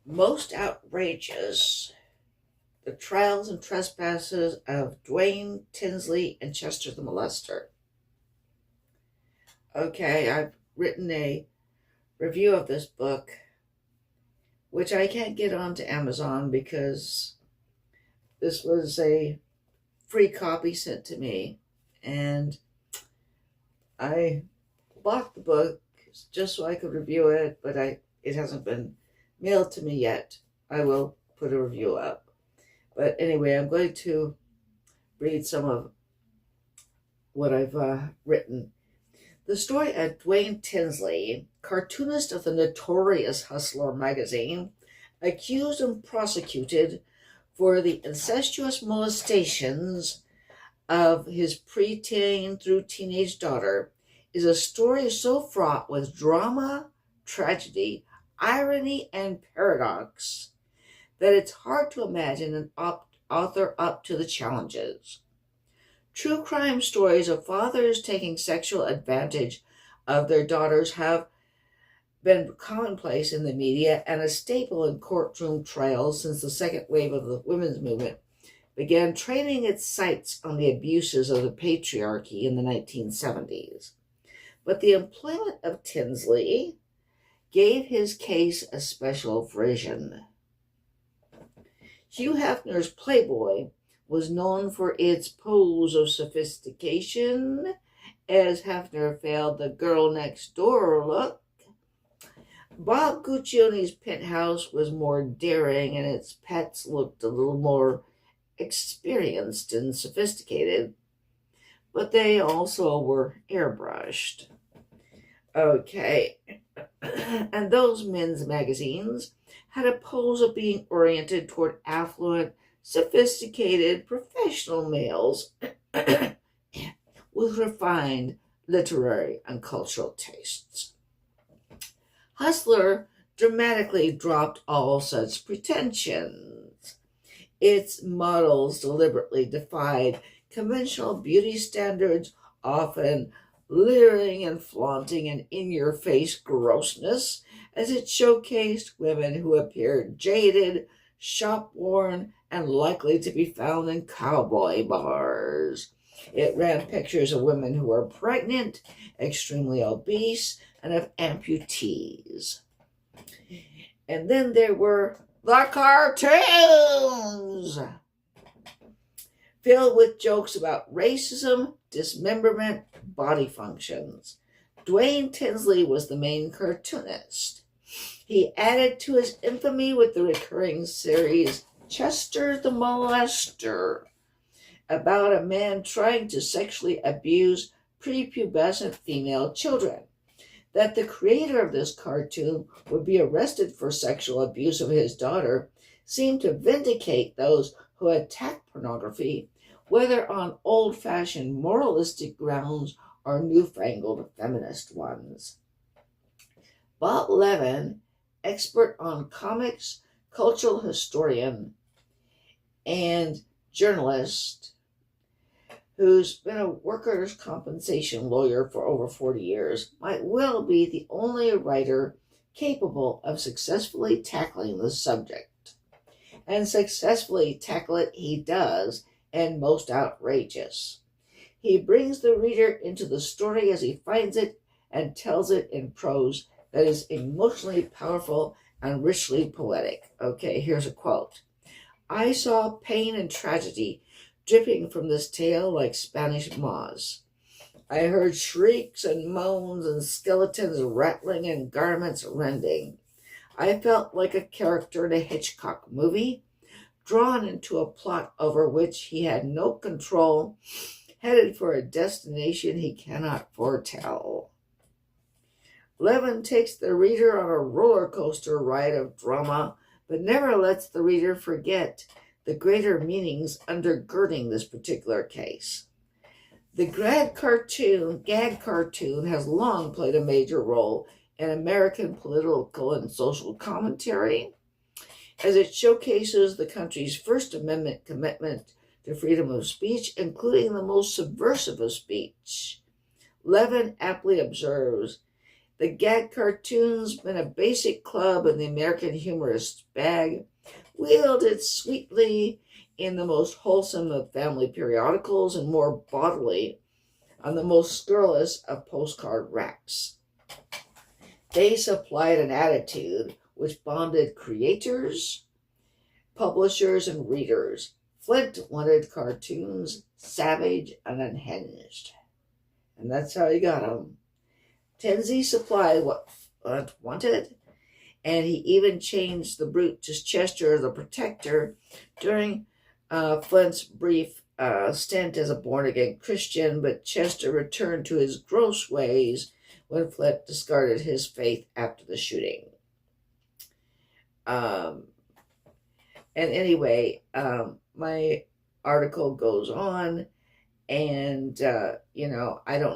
Most outrageous, the trials and trespasses of Dwaine Tinsley and Chester the Molester. Okay, I've written a review of this book, which I can't get onto Amazon because this was a free copy sent to me, and I bought the book just so I could review it, but it hasn't been mailed to me yet. I will put a review up. But anyway, I'm going to read some of what I've written. The story of Dwaine Tinsley, cartoonist of the notorious Hustler magazine, accused and prosecuted for the incestuous molestations of his preteen through teenage daughter, is a story so fraught with drama, tragedy, irony, and paradox that it's hard to imagine an author up to the challenges. True crime stories of fathers taking sexual advantage of their daughters have been commonplace in the media and a staple in courtroom trials since the second wave of the women's movement began training its sights on the abuses of the patriarchy in the 1970s. But the employment of Tinsley gave his case a special vision. Hugh Hefner's Playboy was known for its pose of sophistication, as Hefner failed the girl next door look. Bob Guccioni's penthouse was more daring, and its pets looked a little more experienced and sophisticated, but they also were airbrushed. Okay, and those men's magazines had a pose of being oriented toward affluent, sophisticated, professional males with refined literary and cultural tastes. Hustler dramatically dropped all such pretensions. Its models deliberately defied conventional beauty standards, often leering and flaunting an in-your-face grossness, as it showcased women who appeared jaded, shop-worn, and likely to be found in cowboy bars. It ran pictures of women who were pregnant, extremely obese, and of amputees. And then there were the cartoons, filled with jokes about racism, dismemberment, body functions. Dwaine Tinsley was the main cartoonist. He added to his infamy with the recurring series Chester the Molester, about a man trying to sexually abuse prepubescent female children. That the creator of this cartoon would be arrested for sexual abuse of his daughter seemed to vindicate those who attacked pornography, whether on old-fashioned moralistic grounds or newfangled feminist ones. Bob Levin, expert on comics, cultural historian, and journalist, who's been a workers' compensation lawyer for over 40 years, might well be the only writer capable of successfully tackling the subject. And successfully tackle it he does, and most outrageous. He brings the reader into the story as he finds it and tells it in prose that is emotionally powerful and richly poetic. Okay, here's a quote. I saw pain and tragedy dripping from this tale like Spanish moss. I heard shrieks and moans and skeletons rattling and garments rending. I felt like a character in a Hitchcock movie, drawn into a plot over which he had no control, headed for a destination he cannot foretell. Levin takes the reader on a roller coaster ride of drama, but never lets the reader forget the greater meanings undergirding this particular case. The gag cartoon has long played a major role in American political and social commentary, as it showcases the country's First Amendment commitment to freedom of speech, including the most subversive of speech. Levin aptly observes The gag cartoons been a basic club in the American humorist's bag, wielded sweetly in the most wholesome of family periodicals and more bodily on the most scurrilous of postcard racks. They supplied an attitude which bonded creators, publishers, and readers. Flint wanted cartoons savage and unhinged. And that's how he got them. Tinsley supplied what Flint wanted, and he even changed the brute to Chester the Protector during Flint's brief stint as a born-again Christian, but Chester returned to his gross ways when Flint discarded his faith after the shooting. And anyway, my article goes on, and, I don't